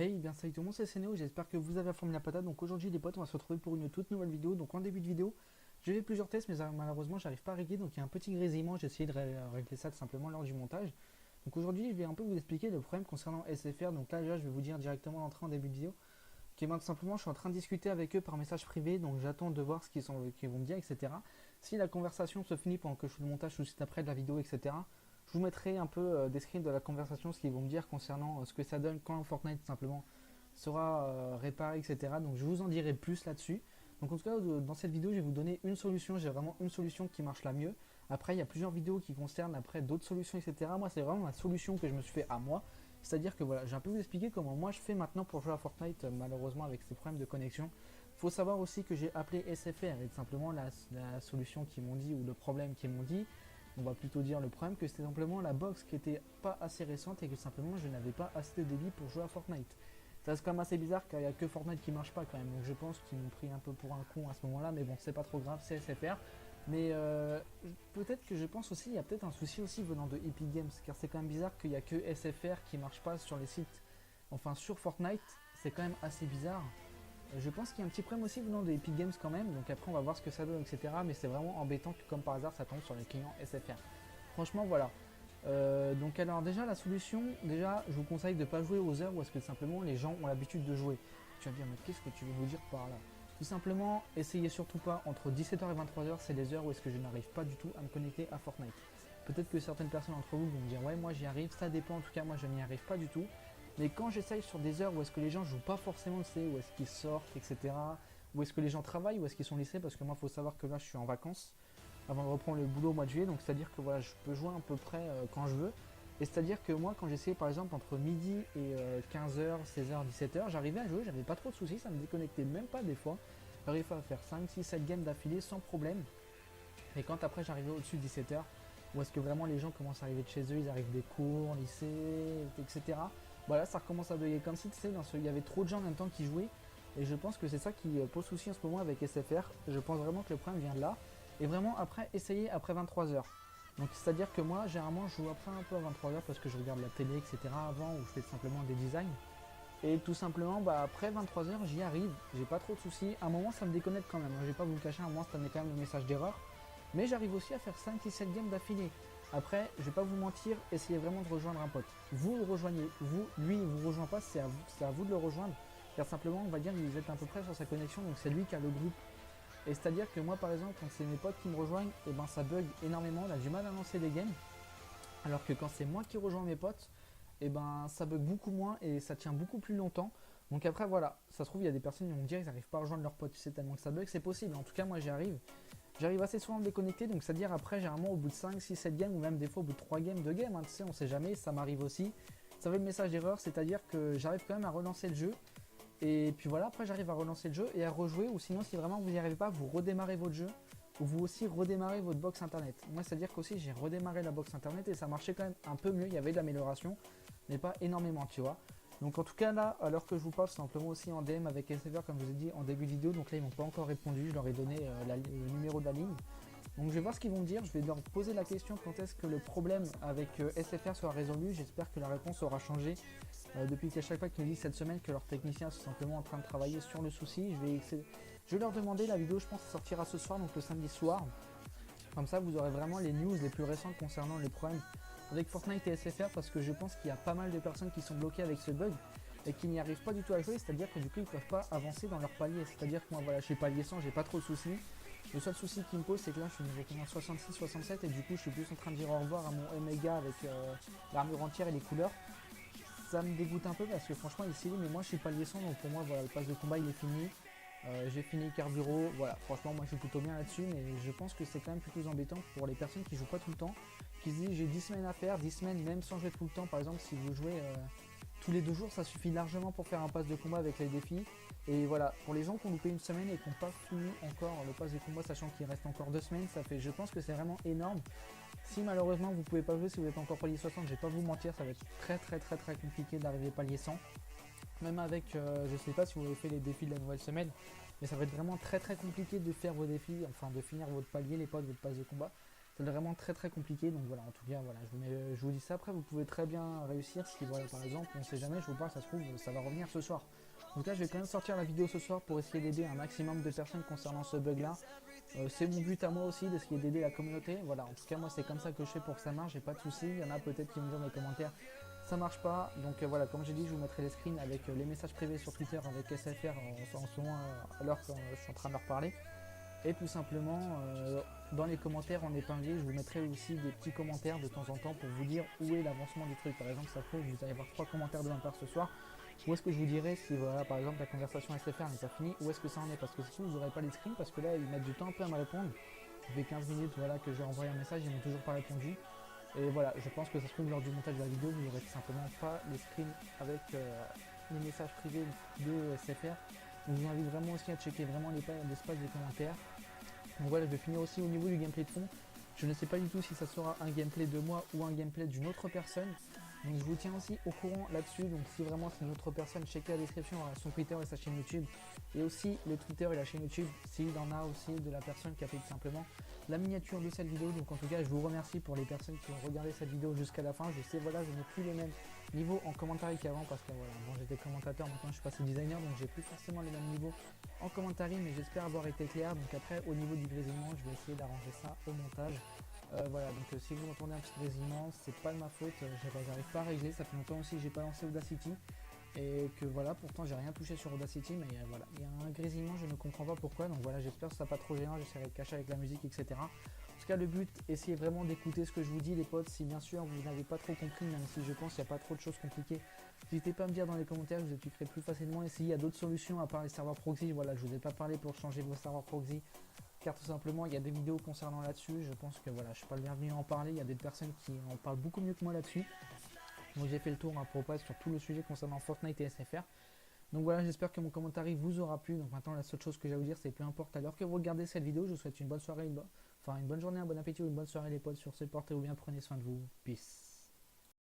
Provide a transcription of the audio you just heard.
Hey, bien salut tout le monde, c'est Sénéo, j'espère que vous avez la forme de la patate. Donc aujourd'hui les potes, on va se retrouver pour une toute nouvelle vidéo. Donc en début de vidéo, j'ai fait plusieurs tests mais malheureusement j'arrive pas à régler. Donc il y a un petit grésillement, j'ai essayé de régler ça tout simplement lors du montage. Donc aujourd'hui je vais un peu vous expliquer le problème concernant SFR. Donc là déjà je vais vous dire directement l'entrée en début de vidéo. Qui est tout simplement je suis en train de discuter avec eux par message privé. Donc j'attends de voir ce qu'ils vont me dire, etc. Si la conversation se finit pendant que je fais le montage ou juste après de la vidéo, etc. Je vous mettrai un peu des screens de la conversation, ce qu'ils vont me dire concernant ce que ça donne quand Fortnite tout simplement sera réparé, etc. Donc je vous en dirai plus là-dessus. Donc en tout cas, dans cette vidéo, je vais vous donner une solution. J'ai vraiment une solution qui marche la mieux. Après, il y a plusieurs vidéos qui concernent après d'autres solutions, etc. Moi, c'est vraiment la solution que je me suis fait à moi. C'est-à-dire que voilà, j'ai un peu vous expliquer comment moi je fais maintenant pour jouer à Fortnite, malheureusement avec ces problèmes de connexion. Il faut savoir aussi que j'ai appelé SFR et simplement la solution qu'ils m'ont dit ou le problème qu'ils m'ont dit, on va plutôt dire le problème que c'était simplement la box qui était pas assez récente et que simplement je n'avais pas assez de débit pour jouer à Fortnite. Ça reste quand même assez bizarre car il n'y a que Fortnite qui marche pas quand même. Donc je pense qu'ils m'ont pris un peu pour un con à ce moment-là, mais bon, c'est pas trop grave, c'est SFR. Mais peut-être que je pense aussi, il y a peut-être un souci aussi venant de Epic Games, car c'est quand même bizarre qu'il n'y a que SFR qui marche pas sur les sites, enfin sur Fortnite, c'est quand même assez bizarre. Je pense qu'il y a un petit problème aussi venant de Epic Games quand même, donc après on va voir ce que ça donne, etc. Mais c'est vraiment embêtant que comme par hasard ça tombe sur les clients SFR. Franchement voilà, donc alors déjà la solution, déjà je vous conseille de ne pas jouer aux heures où est-ce que simplement les gens ont l'habitude de jouer. Tu vas me dire mais qu'est-ce que tu veux vous dire par là? Tout simplement, essayez surtout pas entre 17h et 23h, c'est les heures où est-ce que je n'arrive pas du tout à me connecter à Fortnite. Peut-être que certaines personnes d'entre vous vont me dire ouais moi j'y arrive, ça dépend, en tout cas moi je n'y arrive pas du tout. Mais quand j'essaye sur des heures où est-ce que les gens jouent pas forcément, tu sais, où est-ce qu'ils sortent, etc. Où est-ce que les gens travaillent, où est-ce qu'ils sont lycées, parce que moi il faut savoir que là je suis en vacances avant de reprendre le boulot au mois de juillet. Donc c'est-à-dire que voilà, je peux jouer à peu près quand je veux. Et c'est-à-dire que moi, quand j'essayais par exemple entre midi et 15h, 16h, 17h, j'arrivais à jouer, j'avais pas trop de soucis, ça me déconnectait même pas des fois. J'arrivais à faire 5, 6, 7 games d'affilée sans problème. Et quand après j'arrivais au-dessus de 17h, où est-ce que vraiment les gens commencent à arriver de chez eux, ils arrivent des cours, lycée, etc. Voilà, ça recommence à bugger comme si tu sais, il y avait trop de gens en même temps qui jouaient. Et je pense que c'est ça qui pose souci en ce moment avec SFR. Je pense vraiment que le problème vient de là. Et vraiment après, essayer après 23h. Donc c'est-à-dire que moi, généralement, je joue après un peu à 23h parce que je regarde la télé, etc. avant, ou je fais simplement des designs. Et tout simplement, bah, après 23h, j'y arrive. J'ai pas trop de soucis. À un moment, ça me déconnecte quand même. Je vais pas vous le cacher, à un moment, ça me met quand même le message d'erreur. Mais j'arrive aussi à faire 5 et 7 games d'affilée. Après, je vais pas vous mentir, essayez vraiment de rejoindre un pote. Vous le rejoignez, lui il vous rejoint pas, c'est à vous de le rejoindre. Car simplement, on va dire que vous êtes à peu près sur sa connexion, donc c'est lui qui a le groupe. Et c'est-à-dire que moi par exemple, quand c'est mes potes qui me rejoignent, et ben ça bug énormément, on a du mal à lancer des games. Alors que quand c'est moi qui rejoins mes potes, et ben ça bug beaucoup moins et ça tient beaucoup plus longtemps. Donc après voilà, ça se trouve il y a des personnes qui vont me dire qu'ils n'arrivent pas à rejoindre leurs potes, tu sais, tellement que ça bug, c'est possible. En tout cas moi j'y arrive. J'arrive assez souvent à me déconnecter, donc c'est-à-dire après, généralement au bout de 5, 6, 7 games, ou même des fois au bout de 3 games, 2 games, hein, tu sais, on sait jamais, ça m'arrive aussi. Ça fait le message d'erreur, c'est-à-dire que j'arrive quand même à relancer le jeu. Et puis voilà, après j'arrive à relancer le jeu et à rejouer, ou sinon si vraiment vous n'y arrivez pas, vous redémarrez votre jeu, ou vous aussi redémarrez votre box internet. Moi c'est-à-dire qu'aussi j'ai redémarré la box internet et ça marchait quand même un peu mieux, il y avait de l'amélioration, mais pas énormément, tu vois. Donc en tout cas là, alors que je vous parle, c'est simplement aussi en DM avec SFR comme je vous ai dit en début de vidéo, donc là ils m'ont pas encore répondu, je leur ai donné le numéro de la ligne. Donc je vais voir ce qu'ils vont me dire, je vais leur poser la question quand est-ce que le problème avec SFR sera résolu. J'espère que la réponse aura changé depuis qu'à chaque fois qu'ils me disent cette semaine que leurs techniciens sont simplement en train de travailler sur le souci. Je vais leur demander, la vidéo je pense sortira ce soir, donc le samedi soir. Comme ça vous aurez vraiment les news les plus récentes concernant les problèmes avec Fortnite et SFR, parce que je pense qu'il y a pas mal de personnes qui sont bloquées avec ce bug et qui n'y arrivent pas du tout à jouer, c'est-à-dire que du coup ils ne peuvent pas avancer dans leur palier. C'est-à-dire que moi voilà, je suis palier 100, j'ai pas trop de soucis. Le seul souci qui me pose, c'est que là je suis niveau 66, 67 et du coup je suis plus en train de dire au revoir à mon Omega avec l'armure entière et les couleurs. Ça me dégoûte un peu parce que franchement il s'est dit mais moi je suis palier 100, donc pour moi voilà, le pass de combat il est fini. J'ai fini Carburo, voilà, franchement moi je suis plutôt bien là-dessus, mais je pense que c'est quand même plutôt embêtant pour les personnes qui jouent pas tout le temps, qui se disent j'ai 10 semaines à faire, 10 semaines même sans jouer tout le temps. Par exemple si vous jouez tous les 2 jours, ça suffit largement pour faire un pass de combat avec les défis. Et voilà, pour les gens qui ont loupé une semaine et qui n'ont pas fini encore le pass de combat, sachant qu'il reste encore 2 semaines, ça fait, je pense que c'est vraiment énorme. Si malheureusement vous pouvez pas jouer, si vous êtes encore palier 60, je vais pas vous mentir, ça va être très compliqué d'arriver palier 100. Même avec, je sais pas si vous avez fait les défis de la nouvelle semaine, mais ça va être vraiment très compliqué de faire vos défis, enfin de finir votre palier, les potes, votre pass de combat. c'est vraiment très très compliqué. Donc voilà, en tout cas, voilà, je vous dis ça. Après, vous pouvez très bien réussir si, voilà, par exemple, on sait jamais, je vous parle, ça se trouve, ça va revenir ce soir. En tout cas, je vais quand même sortir la vidéo ce soir pour essayer d'aider un maximum de personnes concernant ce bug-là. C'est mon but à moi aussi d'essayer d'aider la communauté. Voilà, en tout cas, moi, c'est comme ça que je fais pour que ça marche. J'ai pas de soucis. Il y en a peut-être qui me disent dans les commentaires, ça marche pas. Donc voilà, comme j'ai dit, je vous mettrai les screens avec les messages privés sur Twitter avec SFR en ce moment, à l'heure que je suis en train de leur parler. Et tout simplement, dans les commentaires en épinglé, je vous mettrai aussi des petits commentaires de temps en temps pour vous dire où est l'avancement du truc. Par exemple, ça se trouve, vous allez avoir 3 commentaires de ma part ce soir. Où est-ce que je vous dirai si, voilà, par exemple, la conversation SFR n'est pas finie, où est-ce que ça en est? Parce que si vous n'aurez pas les screens, parce que là, ils mettent du temps un peu à me répondre. Ça fait 15 minutes, voilà, que j'ai envoyé un message, ils m'ont toujours pas répondu. Et voilà, je pense que ça se trouve lors du montage de la vidéo, vous n'aurez tout simplement pas les screens avec les messages privés de SFR. Donc je vous invite vraiment aussi à checker vraiment l'espace des commentaires. Donc voilà, je vais finir aussi au niveau du gameplay de fond. Je ne sais pas du tout si ça sera un gameplay de moi ou un gameplay d'une autre personne. Donc je vous tiens aussi au courant là-dessus. Donc si vraiment c'est une autre personne, checkez la description, son Twitter et sa chaîne YouTube. Et aussi le Twitter et la chaîne YouTube, s'il en a aussi de la personne qui a fait tout simplement la miniature de cette vidéo. Donc en tout cas, je vous remercie pour les personnes qui ont regardé cette vidéo jusqu'à la fin. Je sais, voilà, je n'ai plus les mêmes niveaux en commentaire qu'avant parce que voilà, avant j'étais commentateur, maintenant je suis passé designer, donc j'ai plus forcément les mêmes niveaux en commentaire, mais j'espère avoir été clair. Donc après, au niveau du grésillement, je vais essayer d'arranger ça au montage. Voilà, donc si vous entendez un petit grésillement, c'est pas de ma faute, j'arrive pas à régler. Ça fait longtemps aussi que j'ai pas lancé Audacity et que voilà, pourtant j'ai rien touché sur Audacity, mais voilà, il y a un grésillement, je ne comprends pas pourquoi. Donc voilà, j'espère que ça sera pas trop gênant, j'essaierai de cacher avec la musique, etc. En tout cas, le but, essayez vraiment d'écouter ce que je vous dis, les potes. Si bien sûr vous n'avez pas trop compris, même si je pense qu'il n'y a pas trop de choses compliquées, n'hésitez pas à me dire dans les commentaires, je vous expliquerai plus facilement. Et s'il y a d'autres solutions à part les serveurs proxy, voilà, je vous ai pas parlé pour changer vos serveurs proxy, car tout simplement il y a des vidéos concernant là-dessus. Je pense que voilà, je suis pas le bienvenu à en parler. Il y a des personnes qui en parlent beaucoup mieux que moi là-dessus. Donc j'ai fait le tour à propos sur tout le sujet concernant Fortnite et SFR. Donc voilà, j'espère que mon commentaire vous aura plu. Donc maintenant, la seule chose que j'ai à vous dire, c'est peu importe à l'heure que vous regardez cette vidéo, je vous souhaite une bonne soirée, une bonne journée, un bon appétit ou une bonne soirée les potes. Sur ce, portez-vous bien, prenez soin de vous. Peace.